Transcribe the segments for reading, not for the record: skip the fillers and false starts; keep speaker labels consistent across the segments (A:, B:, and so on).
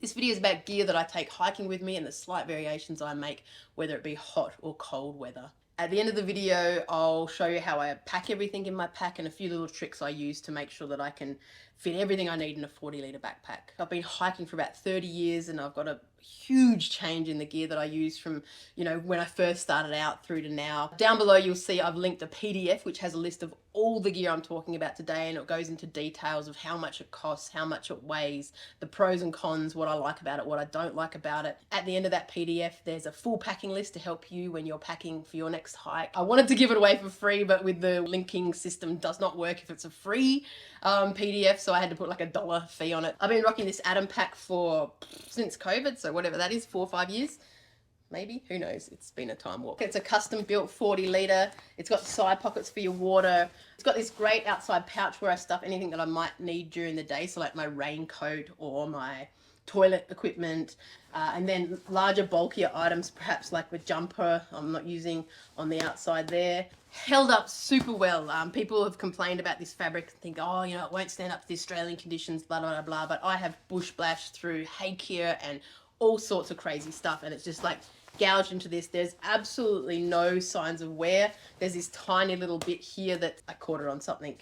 A: This video is about gear that I take hiking with me and the slight variations I make, whether it be hot or cold weather. At the end of the video, I'll show you how I pack everything in my pack and a few little tricks I use to make sure that I can fit everything I need in a 40-litre backpack. I've been hiking for about 30 years and I've got a huge change in the gear that I use from, when I first started out through to now. Down below you'll see I've linked a PDF which has a list of all the gear I'm talking about today, and it goes into details of how much it costs, how much it weighs, the pros and cons, what I like about it, what I don't like about it. At the end of that PDF there's a full packing list to help you when you're packing for your next hike. I wanted to give it away for free, but with the linking system does not work if it's a free PDF, so I had to put like $1 fee on it. I've been rocking this Atom pack since COVID, so whatever that is, 4 or 5 years. Maybe, who knows, it's been a time warp. It's a custom built 40-litre. It's got side pockets for your water. It's got this great outside pouch where I stuff anything that I might need during the day, so like my raincoat or my toilet equipment, and then larger bulkier items, perhaps like the jumper I'm not using on the outside there. Held up super well. People have complained about this fabric and think, oh, it won't stand up to the Australian conditions, blah blah blah, but I have bush blashed through Hakea and all sorts of crazy stuff, and it's just like gouged into this. There's absolutely no signs of wear. There's this tiny little bit here that I caught it on something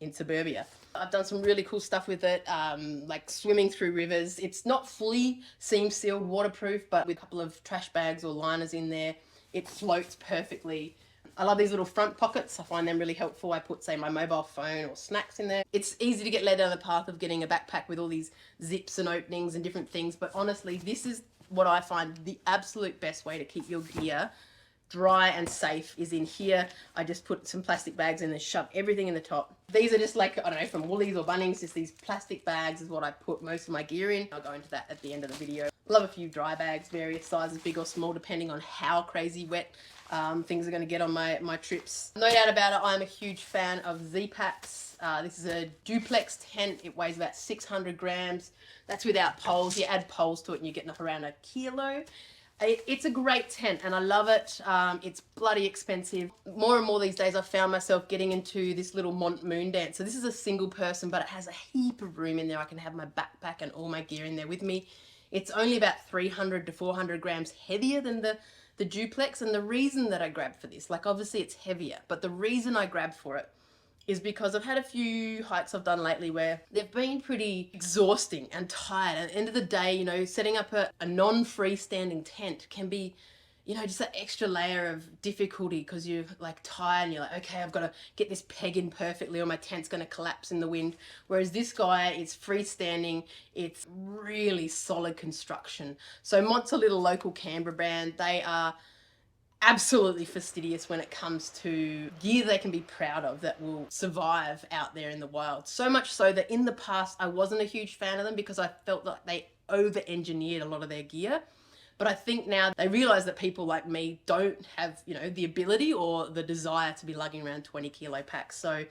A: in suburbia. I've done some really cool stuff with it, like swimming through rivers. It's not fully seam sealed waterproof, but with a couple of trash bags or liners in there, it floats perfectly. I love these little front pockets. I find them really helpful. I put, say, my mobile phone or snacks in there. It's easy to get led down the path of getting a backpack with all these zips and openings and different things, but honestly, this is what I find the absolute best way to keep your gear dry and safe is in here. I just put some plastic bags in and shove everything in the top. These are just like, I don't know, from Woolies or Bunnings, just these plastic bags is what I put most of my gear in. I'll go into that at the end of the video. Love a few dry bags, various sizes, big or small, depending on how crazy wet things are going to get on my trips. No doubt about it, I'm a huge fan of Z-Packs. This is a duplex tent. It weighs about 600 grams. That's without poles. You add poles to it and you're getting up around a kilo. It's a great tent and I love it. It's bloody expensive. More and more these days I've found myself getting into this little Mont Moon dance. So this is a single person, but it has a heap of room in there. I can have my backpack and all my gear in there with me. It's only about 300 to 400 grams heavier than the duplex, and the reason that I grabbed for this, like obviously it's heavier, but the reason I grabbed for it is because I've had a few hikes I've done lately where they've been pretty exhausting and tired. At the end of the day, setting up a non-freestanding tent can be, just that extra layer of difficulty because you're like tired and you're like, okay, I've got to get this peg in perfectly or my tent's going to collapse in the wind. Whereas this guy, it's freestanding, it's really solid construction. So Mont's a little local Canberra brand. They are absolutely fastidious when it comes to gear they can be proud of that will survive out there in the wild. So much so that in the past I wasn't a huge fan of them because I felt like they over-engineered a lot of their gear. But I think now they realise that people like me don't have, the ability or the desire to be lugging around 20-kilo packs. So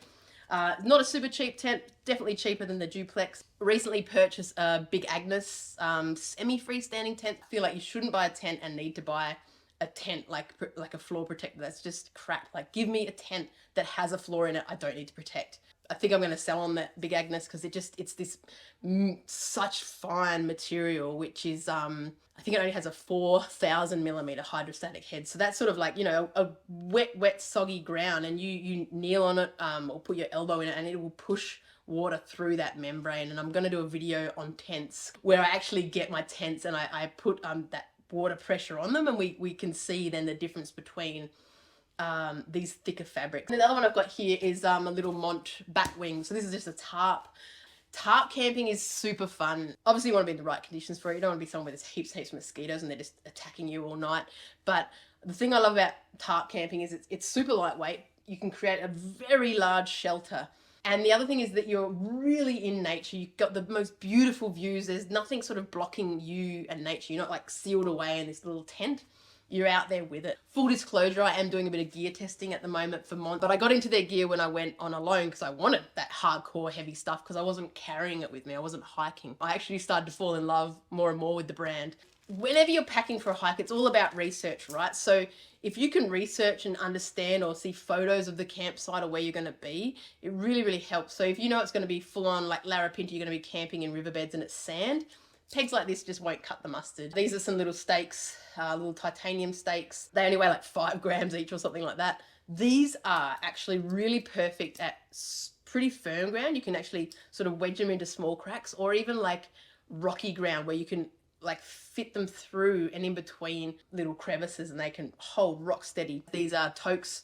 A: not a super cheap tent, definitely cheaper than the duplex. Recently purchased a Big Agnes semi-freestanding tent. I feel like you shouldn't buy a tent and need to buy a tent like a floor protector. That's just crap. Like, give me a tent that has a floor in it I don't need to protect. I think I'm going to sell on that Big Agnes because it's this such fine material, which is I think it only has a 4,000 millimeter hydrostatic head. So that's sort of like, a wet soggy ground, and you kneel on it or put your elbow in it and it will push water through that membrane. And I'm going to do a video on tents where I actually get my tents and I put that water pressure on them, and we can see then the difference between these thicker fabrics. And the other one I've got here is a little Mont Batwing. So this is just a tarp. Tarp camping is super fun. Obviously you want to be in the right conditions for it. You don't want to be somewhere where there's heaps and heaps of mosquitoes and they're just attacking you all night. But the thing I love about tarp camping is it's super lightweight. You can create a very large shelter. And the other thing is that you're really in nature. You've got the most beautiful views. There's nothing sort of blocking you and nature. You're not like sealed away in this little tent. You're out there with it. Full disclosure, I am doing a bit of gear testing at the moment for Mont, but I got into their gear when I went on alone because I wanted that hardcore heavy stuff because I wasn't carrying it with me. I wasn't hiking. I actually started to fall in love more and more with the brand. Whenever you're packing for a hike, it's all about research, right? So if you can research and understand or see photos of the campsite or where you're going to be, it really, really helps. So if you know it's going to be full on like Larapinta, you're going to be camping in riverbeds and it's sand, Pegs like this just won't cut the mustard. These are some little stakes, little titanium stakes. They only weigh like 5 grams each or something like that. These are actually really perfect at pretty firm ground. You can actually sort of wedge them into small cracks, or even like rocky ground where you can like fit them through and in between little crevices and they can hold rock steady. These are Tokes.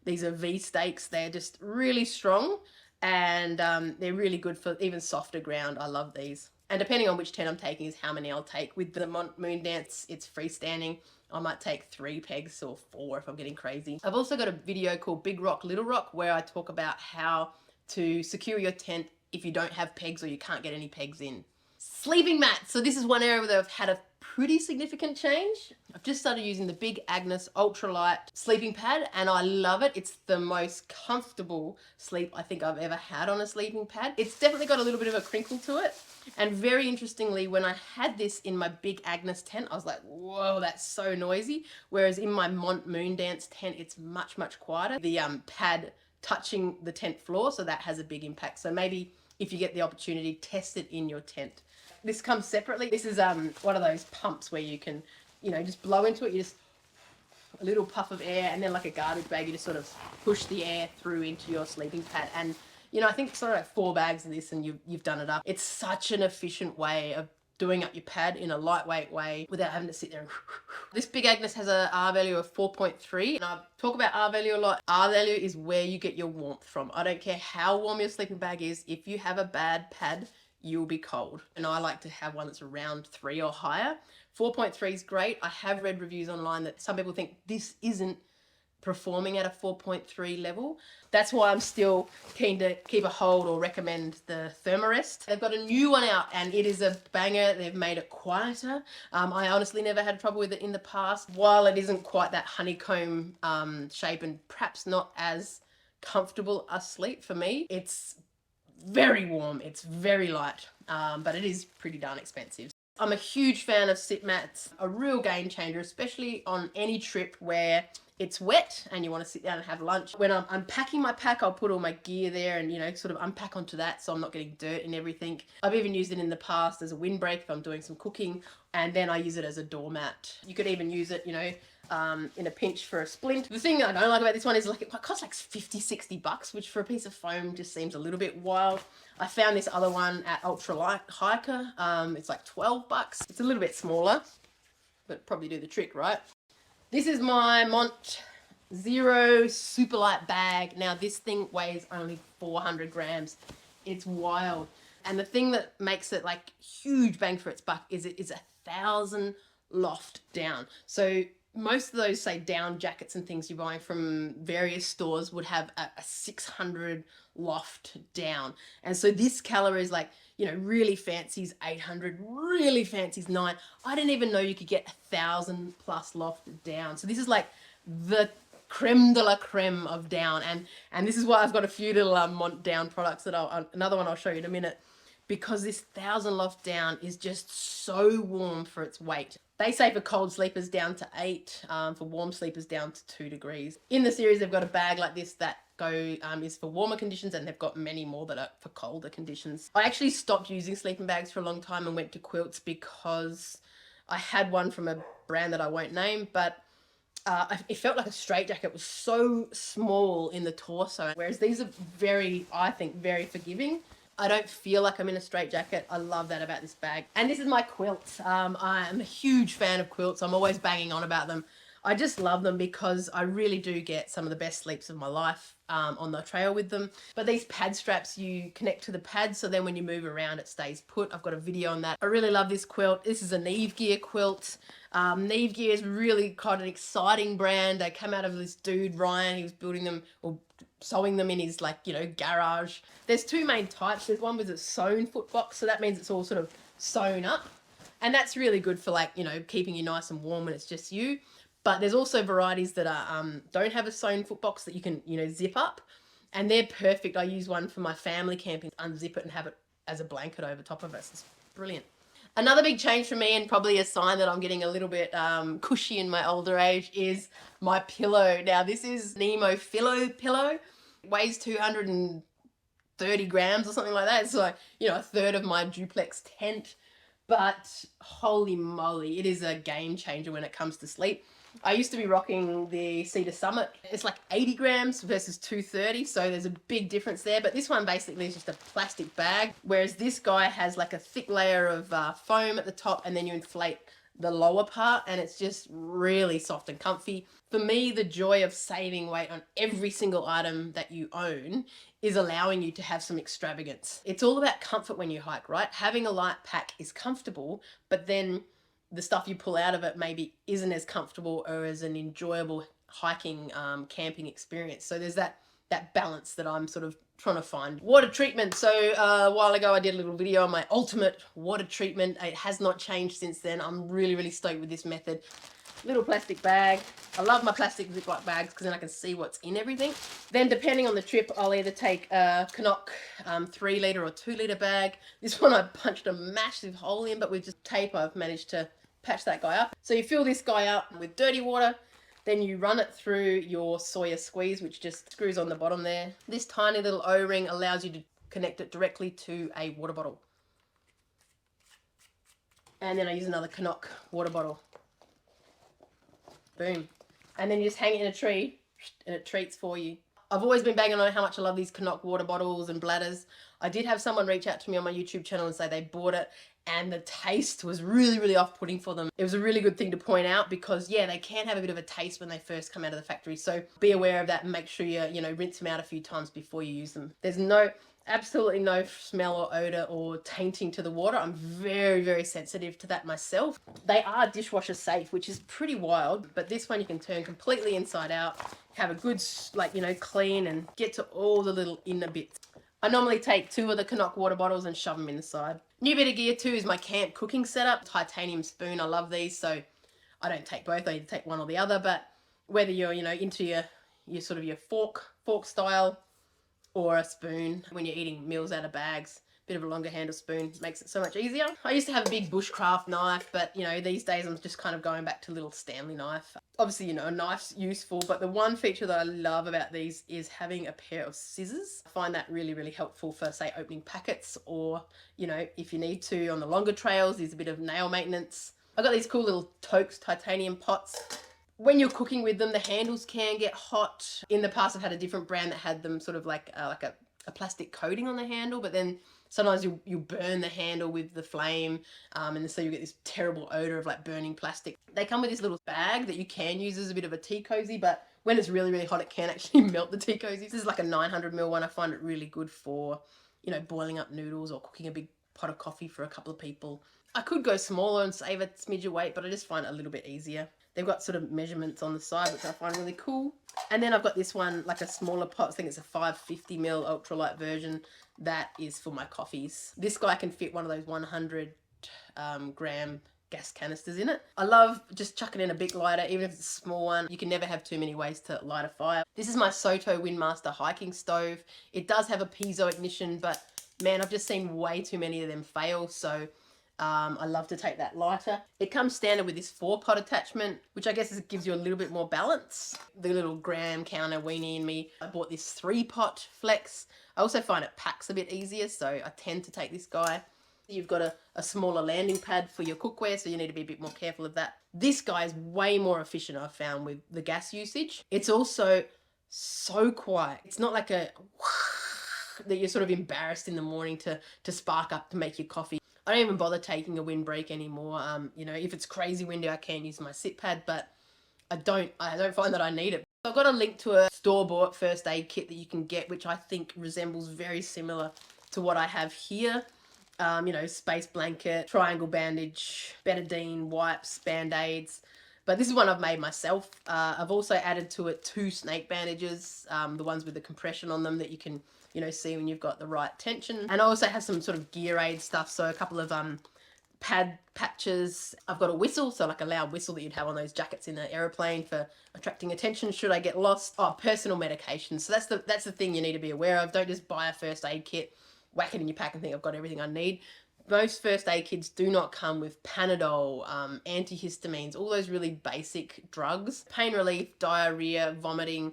A: These are V stakes. They're just really strong, and they're really good for even softer ground. I love these. And depending on which tent I'm taking is how many I'll take. With the Moondance, it's freestanding. I might take 3 pegs or 4 if I'm getting crazy. I've also got a video called Big Rock, Little Rock, where I talk about how to secure your tent if you don't have pegs or you can't get any pegs in. Sleeping mats. So this is one area where I've had a pretty significant change. I've just started using the Big Agnes ultralight sleeping pad, and I love it. It's the most comfortable sleep I think I've ever had on a sleeping pad. It's definitely got a little bit of a crinkle to it. And very interestingly, when I had this in my Big Agnes tent, I was like, whoa, that's so noisy. Whereas in my Moondance tent, it's much, much quieter. The pad touching the tent floor, so that has a big impact. So maybe if you get the opportunity, test it in your tent. This comes separately. This is one of those pumps where you can, you know, just blow into it. You just, a little puff of air, and then like a garbage bag, you just sort of push the air through into your sleeping pad. And, you know, I think sort of like 4 bags of this and you've done it up. It's such an efficient way of doing up your pad in a lightweight way without having to sit there and This Big Agnes has a R value of 4.3, and I talk about R value a lot. R value is where you get your warmth from. I don't care how warm your sleeping bag is. If you have a bad pad, you'll be cold. And I like to have one that's around 3 or higher. 4.3 is great. I have read reviews online that some people think this isn't performing at a 4.3 level. That's why I'm still keen to keep a hold or recommend the Thermarest. They've got a new one out and it is a banger. They've made it quieter. I honestly never had trouble with it in the past. While it isn't quite that honeycomb shape and perhaps not as comfortable asleep for me, it's very warm, it's very light, but it is pretty darn expensive. I'm a huge fan of sit mats, a real game changer, especially on any trip where it's wet and you want to sit down and have lunch. When I'm unpacking my pack, I'll put all my gear there and, you know, sort of unpack onto that so I'm not getting dirt and everything. I've even used it in the past as a windbreak if I'm doing some cooking, and then I use it as a doormat. You could even use it, you know, in a pinch for a splint. The thing I don't like about this one is like it costs like 50-60 bucks, which for a piece of foam just seems a little bit wild. I found this other one at Ultralight Hiker. It's like 12 bucks. It's a little bit smaller, but probably do the trick, right? This is my Mont Zero Superlight bag. Now this thing weighs only 400 grams. It's wild. And the thing that makes it like huge bang for its buck is it is 1,000 loft down. So most of those, say, down jackets and things you're buying from various stores would have a 600 loft down. And so this color is like, you know, really fancy's 800, really fancy's 9. I didn't even know you could get 1,000 plus loft down. So this is like the creme de la creme of down. And this is why I've got a few little Mont down products that another one I'll show you in a minute, because this 1,000 loft down is just so warm for its weight. They say for cold sleepers down to 8, for warm sleepers down to 2 degrees. In the series, they've got a bag like this that is for warmer conditions, and they've got many more that are for colder conditions. I actually stopped using sleeping bags for a long time and went to quilts because I had one from a brand that I won't name, but it felt like a straitjacket. It was so small in the torso, whereas these are very, I think, very forgiving. I don't feel like I'm in a straitjacket. I love that about this bag. And this is my quilt. I am a huge fan of quilts. I'm always banging on about them. I just love them because I really do get some of the best sleeps of my life on the trail with them. But these pad straps, you connect to the pad, so then when you move around it stays put. I've got a video on that. I really love this quilt. This is a Neve Gear quilt. Neve Gear is really quite an exciting brand. They come out of this dude, Ryan. He was building them or sewing them in his, like, you know, garage. There's 2 main types. There's one with a sewn foot box, so that means it's all sort of sewn up. And that's really good for, like, you know, keeping you nice and warm when it's just you. But there's also varieties that are don't have a sewn foot box that you can, you know, zip up. And they're perfect. I use one for my family camping, unzip it and have it as a blanket over top of us. It's brilliant. Another big change for me, and probably a sign that I'm getting a little bit cushy in my older age, is my pillow. Now this is Nemo Philo pillow. It weighs 230 grams or something like that. It's like, you know, a third of my duplex tent. but holy moly, it is a game changer when it comes to sleep. I used to be rocking the Cedar Summit. It's like 80 grams versus 230, so there's a big difference there. But this one basically is just a plastic bag, whereas this guy has like a thick layer of foam at the top, and then you inflate the lower part, and it's just really soft and comfy. For me, the joy of saving weight on every single item that you own is allowing you to have some extravagance. It's all about comfort when you hike, right? Having a light pack is comfortable, but then the stuff you pull out of it maybe isn't as comfortable or as an enjoyable hiking, camping experience. So there's that balance that I'm sort of trying to find. Water treatment. So a while ago I did a little video on my ultimate water treatment. It has not changed since then. I'm really stoked with this method. Little plastic bag. I love my plastic Ziploc bags because then I can see what's in everything. Then depending on the trip, I'll either take a Canuck 3 litre or 2 litre bag. This one I punched a massive hole in, but with just tape I've managed to patch that guy up. So you fill this guy up with dirty water, then you run it through your Sawyer squeeze, which just screws on the bottom there. This tiny little O-ring allows you to connect it directly to a water bottle. And then I use another Canuck water bottle. Boom. And then you just hang it in a tree and it treats for you. I've always been banging on how much I love these Canuck water bottles and bladders. I did have someone reach out to me on my YouTube channel and say they bought it and the taste was really off-putting for them. It was a really good thing to point out because, yeah, they can have a bit of a taste when they first come out of the factory. So be aware of that and make sure you rinse them out a few times before you use them. There's absolutely no smell or odor or tainting to the water. I'm very sensitive to that myself. They are dishwasher safe, which is pretty wild, but this one you can turn completely inside out, have a good clean and get to all the little inner bits. I normally take 2 of the Canuck water bottles and shove them in the side. New bit of gear too is my camp cooking setup. Titanium spoon, I love these, so I don't take both, I either take one or the other, but whether you're into your sort of your fork style or a spoon when you're eating meals out of bags, bit of a longer handle spoon makes it so much easier. I used to have a big bushcraft knife, but these days I'm just kind of going back to a little Stanley knife. Obviously, a knife's useful, but the one feature that I love about these is having a pair of scissors. I find that really helpful for, say, opening packets or, if you need to on the longer trails, there's a bit of nail maintenance. I've got these cool little Toaks titanium pots. When you're cooking with them, the handles can get hot. In the past, I've had a different brand that had them sort of like a plastic coating on the handle, but then sometimes you burn the handle with the flame, and so you get this terrible odor of like burning plastic. They come with this little bag that you can use as a bit of a tea cozy, but when it's really hot, it can actually melt the tea cozy. This is like a 900ml one. I find it really good for, boiling up noodles or cooking a big pot of coffee for a couple of people. I could go smaller and save a smidge of weight, but I just find it a little bit easier. They've got sort of measurements on the side, which I find really cool. And then I've got this one, like a smaller pot. I think it's a 550ml ultralight version. That is for my coffees. This guy can fit one of those 100 gram gas canisters in it. I love just chucking in a big lighter, even if it's a small one. You can never have too many ways to light a fire. This is my Soto Windmaster hiking stove. It does have a piezo ignition, but man, I've just seen way too many of them fail. So I love to take that lighter. It comes standard with this 4-pot attachment, which I guess gives you a little bit more balance. The little gram counter weenie in me, I bought this 3-pot flex. I also find it packs a bit easier, so I tend to take this guy. You've got a smaller landing pad for your cookware, so you need to be a bit more careful of that. This guy is way more efficient, I've found, with the gas usage. It's also so quiet. It's not like a that you're sort of embarrassed in the morning to spark up to make your coffee. I don't even bother taking a windbreak anymore. If it's crazy windy, I can use my sit pad, but I don't find that I need it. So I've got a link to a store-bought first aid kit that you can get, which I think resembles very similar to what I have here. Space blanket, triangle bandage, betadine, wipes, band-aids. But this is one I've made myself. I've also added to it 2 snake bandages, the ones with the compression on them that you can, see when you've got the right tension. And I also have some sort of gear aid stuff, so a couple of pad patches. I've got a whistle, so like a loud whistle that you'd have on those jackets in an aeroplane for attracting attention should I get lost. Oh, personal medication. So that's the thing you need to be aware of. Don't just buy a first aid kit, whack it in your pack and think I've got everything I need. Most first aid kits do not come with Panadol, antihistamines, all those really basic drugs. Pain relief, diarrhea, vomiting,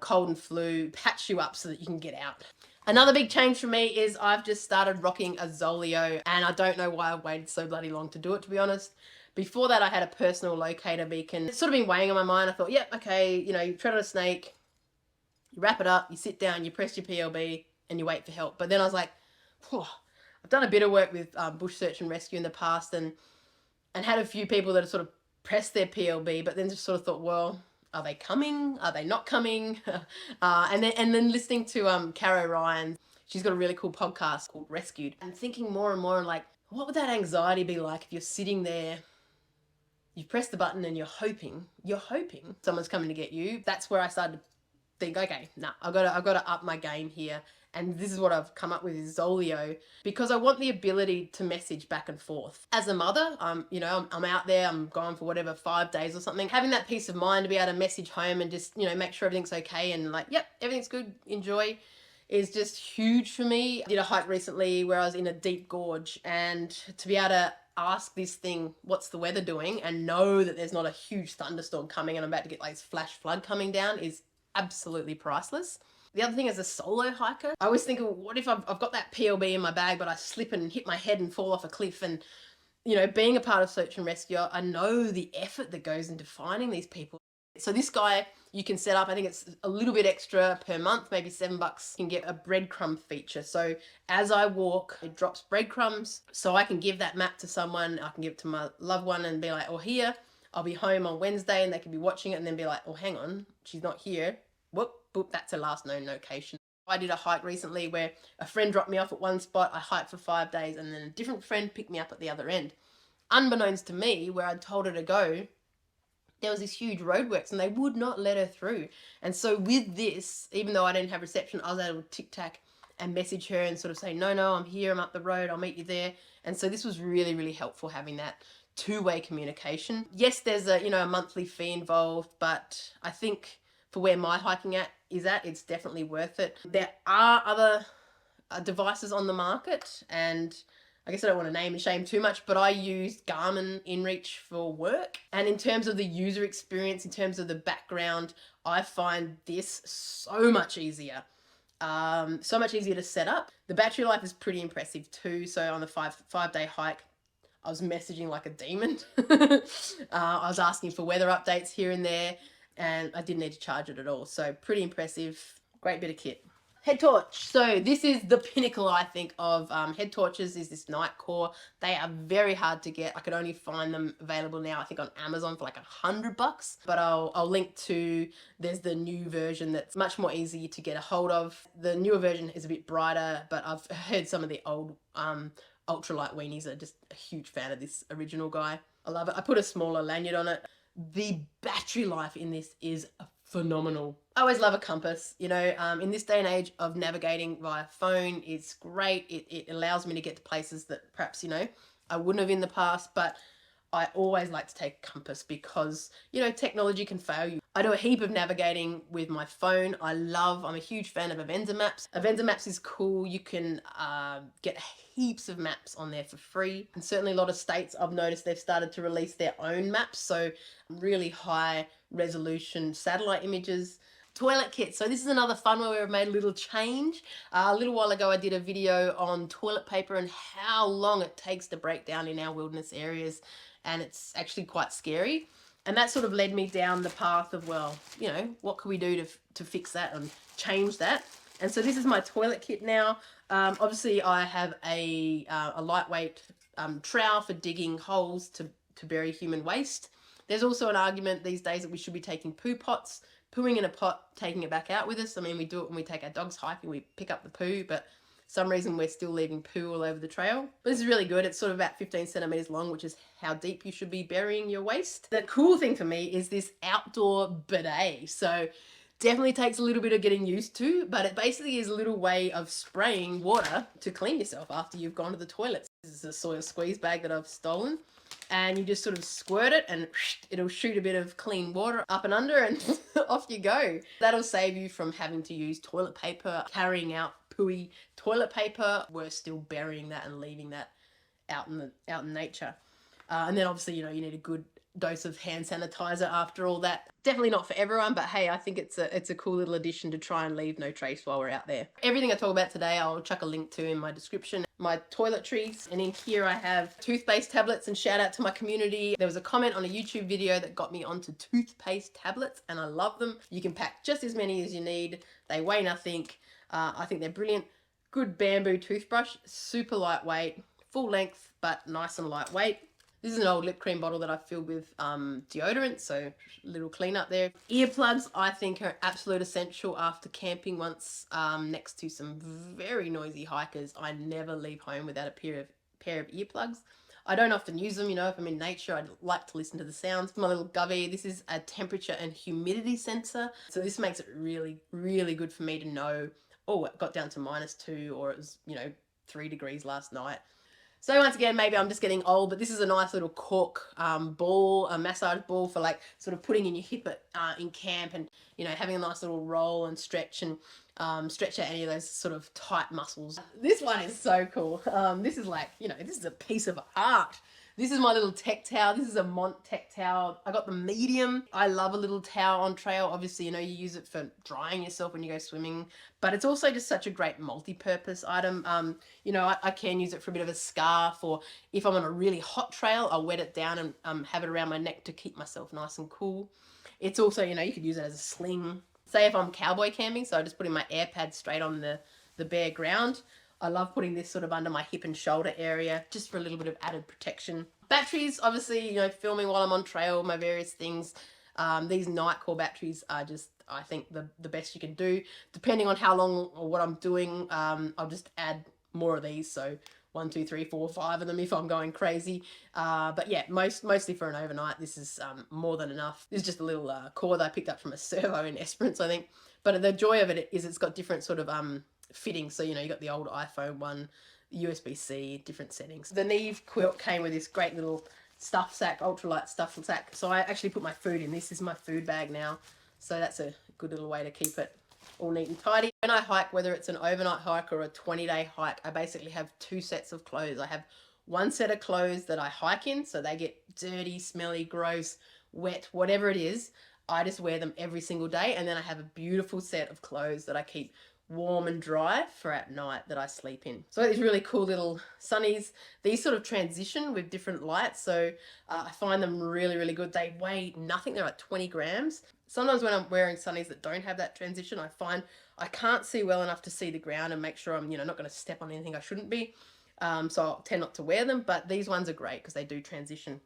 A: cold and flu, patch you up so that you can get out. Another big change for me is I've just started rocking a Zoleo, and I don't know why I've waited so bloody long to do it, to be honest. Before that, I had a personal locator beacon. It's sort of been weighing on my mind. I thought, yep, okay, you know, you tread on a snake, you wrap it up, you sit down, you press your PLB, and you wait for help. But then I was like, I've done a bit of work with bush search and rescue in the past, and had a few people that have sort of pressed their PLB, but then just sort of thought, well, are they coming? Are they not coming? And then listening to Caro Ryan, she's got a really cool podcast called Rescued, and thinking more and more like, what would that anxiety be like if you're sitting there, you press the button and you're hoping someone's coming to get you. That's where I started to think, okay, nah, I've got to up my game here. And this is what I've come up with is Zoleo, because I want the ability to message back and forth. As a mother, you know, I'm out there, I'm gone for whatever, 5 days or something. Having that peace of mind to be able to message home and just, you know, make sure everything's okay and like, yep, everything's good, enjoy, is just huge for me. I did a hike recently where I was in a deep gorge, and to be able to ask this thing, what's the weather doing, and know that there's not a huge thunderstorm coming and I'm about to get like this flash flood coming down is absolutely priceless. The other thing, as a solo hiker, I always think, what if I've got that PLB in my bag, but I slip and hit my head and fall off a cliff? And, you know, being a part of search and rescue, I know the effort that goes into finding these people. So this guy, you can set up, I think it's a little bit extra per month, maybe $7, you can get a breadcrumb feature. So as I walk, it drops breadcrumbs, so I can give that map to someone, I can give it to my loved one and be like, oh, here, I'll be home on Wednesday, and they can be watching it and then be like, oh, hang on, she's not here. Whoop, boop, that's her last known location. I did a hike recently where a friend dropped me off at one spot, I hiked for 5 days, and then a different friend picked me up at the other end. Unbeknownst to me, where I'd told her to go, there was this huge roadworks and they would not let her through. And so with this, even though I didn't have reception, I was able to tic-tac and message her and sort of say, no, I'm here, I'm up the road, I'll meet you there. And so this was really, really helpful, having that two-way communication. Yes, there's a, you know, a monthly fee involved, but I think for where my hiking is at, it's definitely worth it. There are other devices on the market, and I guess I don't want to name and shame too much, but I used Garmin InReach for work. And in terms of the user experience, in terms of the background, I find this so much easier. So much easier to set up. The battery life is pretty impressive too. So on the five-day hike, I was messaging like a demon. I was asking for weather updates here and there, and I didn't need to charge it at all. So pretty impressive. Great bit of kit. Head torch. So this is the pinnacle, I think, of head torches, is this Nitecore. They are very hard to get. I could only find them available now, I think, on Amazon for like $100. But I'll link to, there's the new version that's much more easy to get a hold of. The newer version is a bit brighter, but I've heard some of the old ultralight weenies are just a huge fan of this original guy. I love it. I put a smaller lanyard on it. The battery life in this is phenomenal. I always love a compass, you know, in this day and age of navigating via phone, it's great. It allows me to get to places that perhaps, you know, I wouldn't have in the past, but I always like to take a compass because, you know, technology can fail you. I do a heap of navigating with my phone. I'm a huge fan of Avenza Maps. Avenza Maps is cool. You can get heaps of maps on there for free. And certainly a lot of states, I've noticed they've started to release their own maps. So really high resolution satellite images. Toilet kits. So this is another fun one where we've made a little change. A little while ago I did a video on toilet paper and how long it takes to break down in our wilderness areas, and it's actually quite scary. And that sort of led me down the path of, well, you know, what can we do to fix that and change that? And so this is my toilet kit now. Obviously I have a lightweight trowel for digging holes to bury human waste. There's also an argument these days that we should be taking poo pots, pooing in a pot, taking it back out with us. I mean, we do it when we take our dogs hiking, we pick up the poo, but for some reason we're still leaving poo all over the trail. But this is really good. It's sort of about 15 centimeters long, which is how deep you should be burying your waste. The cool thing for me is this outdoor bidet. So definitely takes a little bit of getting used to, but it basically is a little way of spraying water to clean yourself after you've gone to the toilet. This is a soil squeeze bag that I've stolen. And you just sort of squirt it and it'll shoot a bit of clean water up and under, and off you go. That'll save you from having to use toilet paper, carrying out pooey toilet paper. We're still burying that and leaving that out in nature. And then obviously, you know, you need a good dose of hand sanitizer after all that. Definitely not for everyone, but hey, I think it's a cool little addition to try and leave no trace while we're out there. Everything I talk about today, I'll chuck a link to in my description. My toiletries, and in here I have toothpaste tablets, and shout out to my community. There was a comment on a YouTube video that got me onto toothpaste tablets, and I love them. You can pack just as many as you need. They weigh nothing. I think they're brilliant. Good bamboo toothbrush, super lightweight, full length, but nice and lightweight. This is an old lip cream bottle that I filled with deodorant, so a little clean up there. Earplugs, I think, are absolute essential after camping once next to some very noisy hikers. I never leave home without a pair of earplugs. I don't often use them, you know, if I'm in nature, I'd like to listen to the sounds. My little Govee, this is a temperature and humidity sensor. So this makes it really, really good for me to know, oh, it got down to -2, or it was, you know, 3 degrees last night. So once again, maybe I'm just getting old, but this is a nice little cork ball, a massage ball for like sort of putting in your hip in camp, and, you know, having a nice little roll and stretch, and stretch out any of those sort of tight muscles. This one is so cool. This is like, you know, this is a piece of art. This is my little tech towel. This is a Mont tech towel. I got the medium. I love a little towel on trail. Obviously, you know, you use it for drying yourself when you go swimming, but it's also just such a great multi-purpose item. You know, I can use it for a bit of a scarf, or if I'm on a really hot trail, I'll wet it down and have it around my neck to keep myself nice and cool. It's also, you know, you could use it as a sling. Say if I'm cowboy camping, so I just putting my air pad straight on the bare ground. I love putting this sort of under my hip and shoulder area, just for a little bit of added protection. Batteries, obviously, you know, filming while I'm on trail, my various things. These Nitecore batteries are just, I think, the best you can do. Depending on how long or what I'm doing, I'll just add more of these. So 1, 2, 3, 4, 5 of them if I'm going crazy. But yeah, mostly for an overnight, this is more than enough. This is just a little core that I picked up from a servo in Esperance, I think. But the joy of it is it's got different sort of fittings. So, you know, you got the old iPhone one, USB-C, different settings. The Neve quilt came with this great little stuff sack, ultralight stuff sack. So I actually put my food in. This is my food bag now. So that's a good little way to keep it all neat and tidy. When I hike, whether it's an overnight hike or a 20-day hike, I basically have 2 sets of clothes. I have one set of clothes that I hike in, so they get dirty, smelly, gross, wet, whatever it is. I just wear them every single day. And then I have a beautiful set of clothes that I keep warm and dry for at night that I sleep in. So these really cool little sunnies. These sort of transition with different lights, so I find them really, really good. They weigh nothing. They're like 20 grams. Sometimes when I'm wearing sunnies that don't have that transition, I find I can't see well enough to see the ground and make sure I'm, you know, not going to step on anything I shouldn't be. So I'll tend not to wear them, but these ones are great because they do transition.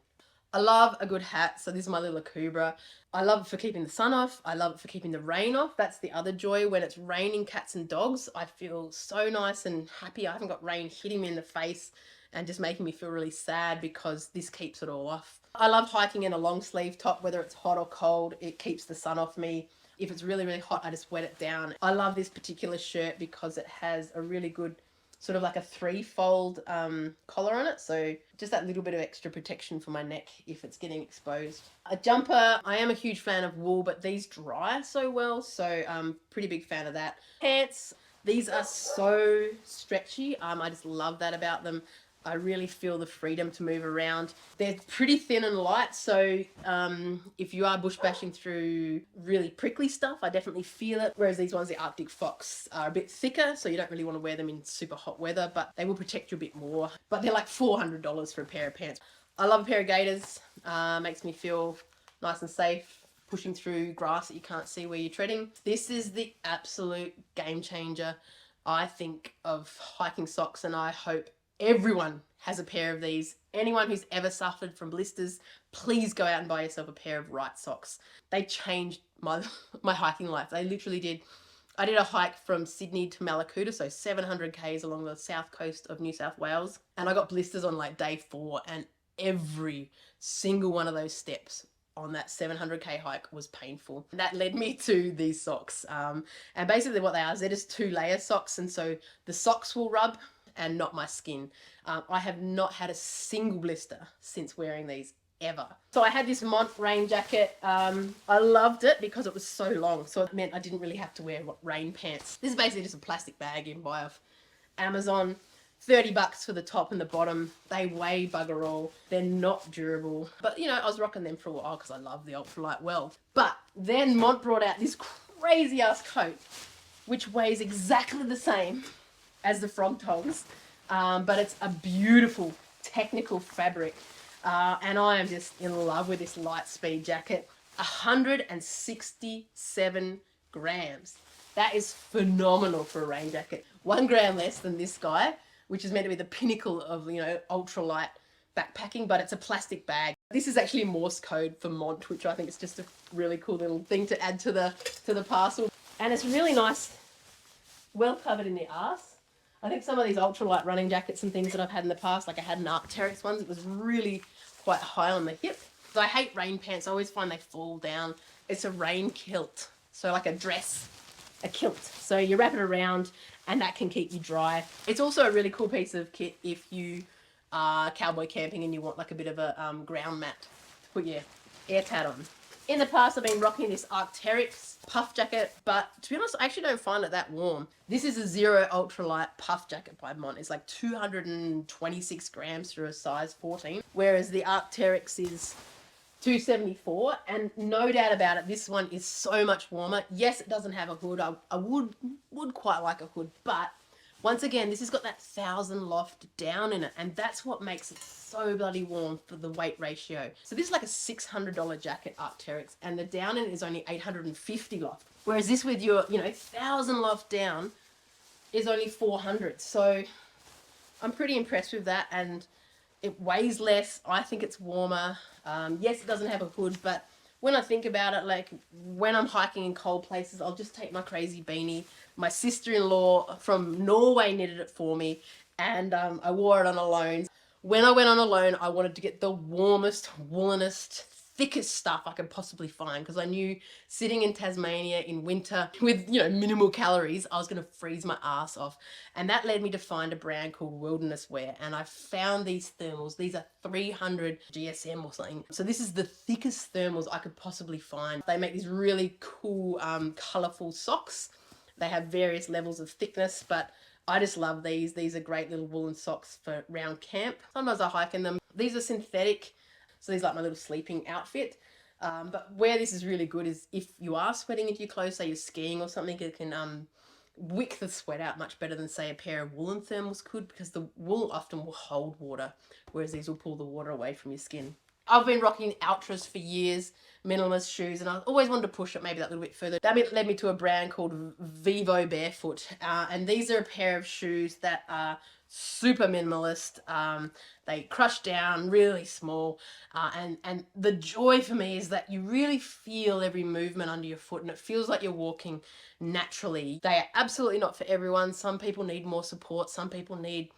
A: I love a good hat. So this is my little Akubra. I love it for keeping the sun off. I love it for keeping the rain off. That's the other joy. When it's raining cats and dogs, I feel so nice and happy. I haven't got rain hitting me in the face and just making me feel really sad, because this keeps it all off. I love hiking in a long sleeve top, whether it's hot or cold. It keeps the sun off me. If it's really, really hot, I just wet it down. I love this particular shirt because it has a really good sort of like a 3-fold collar on it, so just that little bit of extra protection for my neck if it's getting exposed. A jumper, I am a huge fan of wool, but these dry so well, so pretty big fan of that. Pants, these are so stretchy. I just love that about them. I really feel the freedom to move around. They're pretty thin and light, so if you are bush bashing through really prickly stuff, I definitely feel it. Whereas these ones, the Arctic Fox, are a bit thicker, so you don't really want to wear them in super hot weather, but they will protect you a bit more. But they're like $400 for a pair of pants. I love a pair of gaiters. Makes me feel nice and safe, pushing through grass that you can't see where you're treading. This is the absolute game changer, I think, of hiking socks, and I hope everyone has a pair of these. Anyone who's ever suffered from blisters, please go out and buy yourself a pair of Right socks. They changed my hiking life. They literally did. I did a hike from Sydney to Mallacoota, so 700 k's along the south coast of New South Wales, and I got blisters on like day 4, and every single one of those steps on that 700k hike was painful. That led me to these socks, and basically what they are is they're just 2-layer socks, and so the socks will rub and not my skin. I have not had a single blister since wearing these, ever. So I had this Mont rain jacket. I loved it because it was so long, so it meant I didn't really have to wear rain pants. This is basically just a plastic bag you can buy off Amazon. $30 for the top and the bottom. They weigh bugger all. They're not durable. But, you know, I was rocking them for a while because I love the ultralight well. But then Mont brought out this crazy ass coat, which weighs exactly the same as the Frog Tongs. But it's a beautiful technical fabric. And I am just in love with this Lightspeed jacket. 167 grams. That is phenomenal for a rain jacket. 1 gram less than this guy, which is meant to be the pinnacle of, you know, ultralight backpacking, but it's a plastic bag. This is actually Morse code for Mont, which I think is just a really cool little thing to add to the parcel. And it's really nice, well covered in the arse. I think some of these ultralight running jackets and things that I've had in the past, like I had an Arc'teryx ones, it was really quite high on the hip. So I hate rain pants. I always find they fall down. It's a rain kilt. So like a dress, a kilt. So you wrap it around and that can keep you dry. It's also a really cool piece of kit if you are cowboy camping and you want like a bit of a ground mat to put your air tat on. In the past, I've been rocking this Arc'teryx puff jacket, but to be honest, I actually don't find it that warm. This is a Zero Ultralight puff jacket by Mont. It's like 226 grams for a size 14, whereas the Arc'teryx is 274, and no doubt about it, this one is so much warmer. Yes, it doesn't have a hood. I would quite like a hood, but once again, this has got that 1000 loft down in it, and that's what makes it so bloody warm for the weight ratio. So this is like a $600 jacket, Arc'teryx, and the down in it is only 850 loft. Whereas this with your, you know, 1000 loft down is only 400. So I'm pretty impressed with that, and it weighs less. I think it's warmer. Yes, it doesn't have a hood, but when I think about it, like when I'm hiking in cold places, I'll just take my crazy beanie. My sister-in-law from Norway knitted it for me, and I wore it on alone. When I went on alone, I wanted to get the warmest, woolenest, thickest stuff I could possibly find, because I knew sitting in Tasmania in winter with, you know, minimal calories, I was going to freeze my ass off. And that led me to find a brand called Wilderness Wear, and I found these thermals. These are 300 GSM or something. So this is the thickest thermals I could possibly find. They make these really cool, colorful socks. They have various levels of thickness, but I just love these. These are great little woolen socks for round camp. Sometimes I hike in them. These are synthetic. So these are like my little sleeping outfit. But where this is really good is if you are sweating into your clothes, say you're skiing or something, it can wick the sweat out much better than, say, a pair of woolen thermals could, because the wool often will hold water, whereas these will pull the water away from your skin. I've been rocking Altras for years, minimalist shoes, and I always wanted to push it maybe that little bit further. That led me to a brand called Vivo Barefoot, and these are a pair of shoes that are super minimalist. They crush down, really small, and the joy for me is that you really feel every movement under your foot, and it feels like you're walking naturally. They are absolutely not for everyone. Some people need more support. Some people need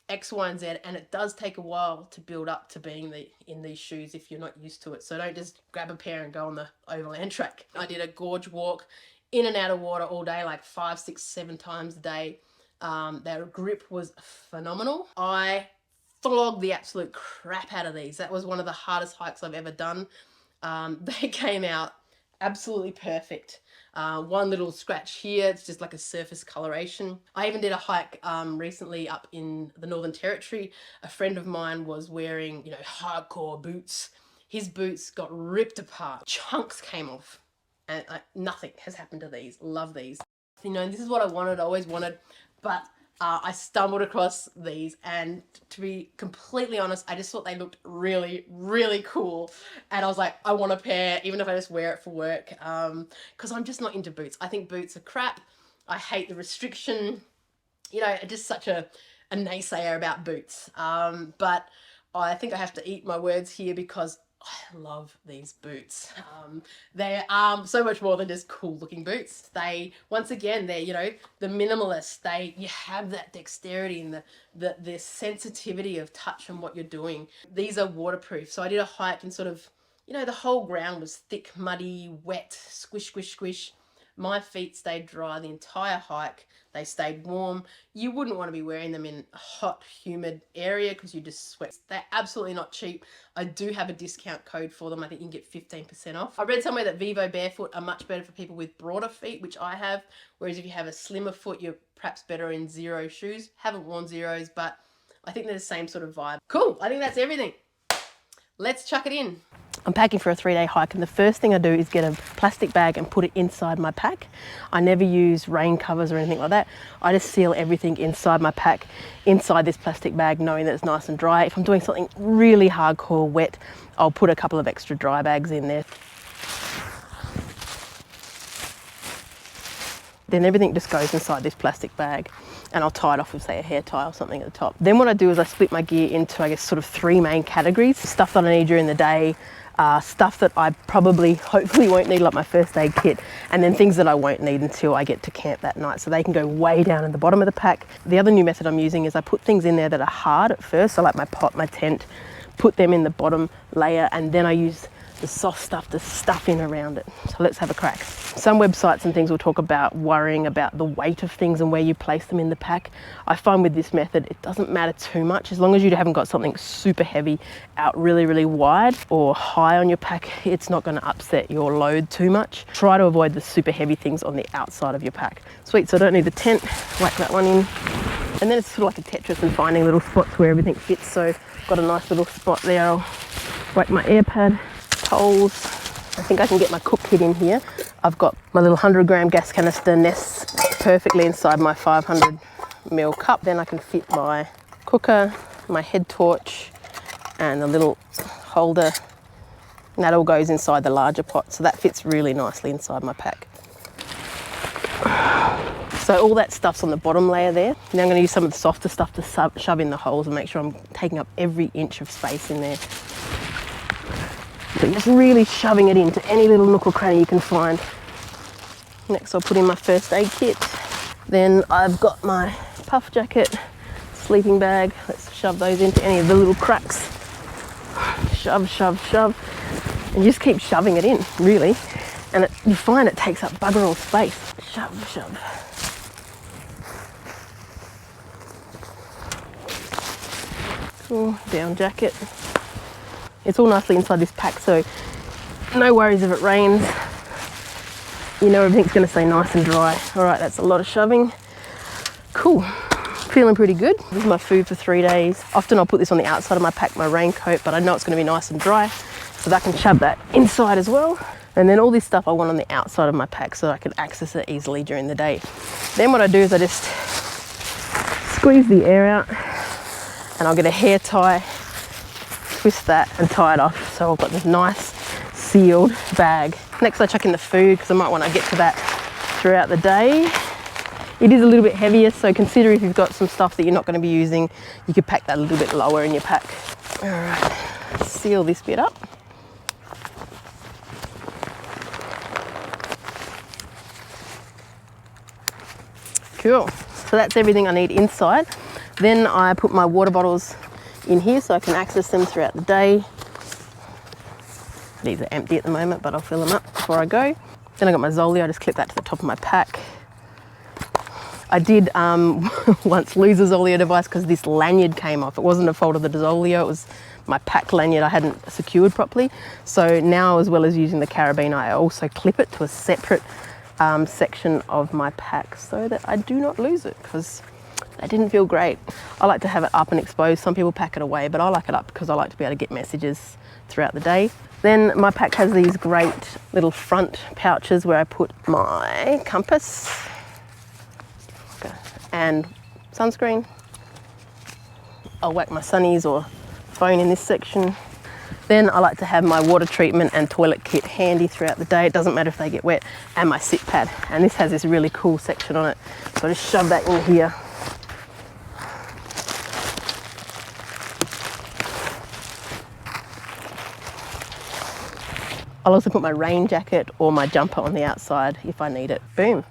A: X, Y, and Z, and it does take a while to build up to being in these shoes if you're not used to it. So don't just grab a pair and go on the overland track. I did a gorge walk in and out of water all day, like 5, 6, 7 times a day. Their grip was phenomenal. I flogged the absolute crap out of these. That was one of the hardest hikes I've ever done. They came out absolutely perfect. One little scratch here, it's just like a surface coloration. I even did a hike recently up in the Northern Territory. A friend of mine was wearing, you know, hardcore boots. His boots got ripped apart. Chunks came off, and nothing has happened to these. Love these. You know, this is what I wanted, I always wanted, but I stumbled across these, and to be completely honest, I just thought they looked really, really cool, and I was like, I want a pair, even if I just wear it for work, because I'm just not into boots. I think boots are crap. I hate the restriction. You know, just such a naysayer about boots, but I think I have to eat my words here because I love these boots. They are so much more than just cool looking boots. They, once again, they're, you know, the minimalist. You have that dexterity and the sensitivity of touch and what you're doing. These are waterproof. So I did a hike and sort of, you know, the whole ground was thick, muddy, wet, squish, squish, squish. My feet stayed dry the entire hike. They stayed warm. You wouldn't want to be wearing them in a hot, humid area because you just sweat. They're absolutely not cheap. I do have a discount code for them. I think you can get 15% off. I read somewhere that Vivo Barefoot are much better for people with broader feet, which I have. Whereas if you have a slimmer foot, you're perhaps better in zero shoes. Haven't worn zeros, but I think they're the same sort of vibe. Cool, I think that's everything. Let's chuck it in. I'm packing for a 3-day hike, and the first thing I do is get a plastic bag and put it inside my pack. I never use rain covers or anything like that. I just seal everything inside my pack, inside this plastic bag, knowing that it's nice and dry. If I'm doing something really hardcore wet, I'll put a couple of extra dry bags in there. Then everything just goes inside this plastic bag, and I'll tie it off with, say, a hair tie or something at the top. Then what I do is I split my gear into, I guess, sort of 3 main categories. Stuff that I need during the day, stuff that I probably, hopefully won't need, like my first aid kit, and then things that I won't need until I get to camp that night. So they can go way down at the bottom of the pack. The other new method I'm using is I put things in there that are hard at first, so like my pot, my tent, put them in the bottom layer, and then I use the soft stuff to stuff in around it. So let's have a crack. Some websites and things will talk about worrying about the weight of things and where you place them in the pack. I find with this method, it doesn't matter too much. As long as you haven't got something super heavy out really, really wide or high on your pack, it's not going to upset your load too much. Try to avoid the super heavy things on the outside of your pack. Sweet, so I don't need the tent. Whack that one in. And then it's sort of like a Tetris and finding little spots where everything fits. So I've got a nice little spot there. I'll whack my air pad. Poles. I think I can get my cook kit in here. I've got my little 100-gram gas canister nests perfectly inside my 500ml cup. Then I can fit my cooker, my head torch, and the little holder. And that all goes inside the larger pot, so that fits really nicely inside my pack. So all that stuff's on the bottom layer there. Now I'm going to use some of the softer stuff to shove in the holes and make sure I'm taking up every inch of space in there. So just really shoving it into any little nook or cranny you can find. Next I'll put in my first aid kit. Then I've got my puff jacket, sleeping bag. Let's shove those into any of the little cracks. Shove, shove, shove. And just keep shoving it in, really. And you find it takes up bugger all space. Shove, shove. Cool, down jacket. It's all nicely inside this pack, so no worries if it rains. You know everything's going to stay nice and dry. All right, that's a lot of shoving. Cool, feeling pretty good. This is my food for 3 days. Often I'll put this on the outside of my pack, my raincoat, but I know it's going to be nice and dry, so that I can shove that inside as well. And then all this stuff I want on the outside of my pack so I can access it easily during the day. Then what I do is I just squeeze the air out, and I'll get a hair tie, twist that and tie it off, so I've got this nice sealed bag. Next I chuck in the food because I might want to get to that throughout the day. It is a little bit heavier, so consider if you've got some stuff that you're not going to be using, you could pack that a little bit lower in your pack. All right, seal this bit up. Cool, so that's everything I need inside. Then I put my water bottles in here so I can access them throughout the day. These are empty at the moment, but I'll fill them up before I go. Then I got my Zoleo, I just clip that to the top of my pack. I did once lose a Zoleo device because this lanyard came off. It wasn't a fault of the Zoleo, it was my pack lanyard I hadn't secured properly. So now, as well as using the carabiner, I also clip it to a separate section of my pack so that I do not lose it, because that didn't feel great. I like to have it up and exposed. Some people pack it away, but I like it up because I like to be able to get messages throughout the day. Then my pack has these great little front pouches where I put my compass and sunscreen. I'll whack my sunnies or phone in this section. Then I like to have my water treatment and toilet kit handy throughout the day. It doesn't matter if they get wet, and my sit pad. And this has this really cool section on it. So I just shove that in here. I'll also put my rain jacket or my jumper on the outside if I need it. Boom.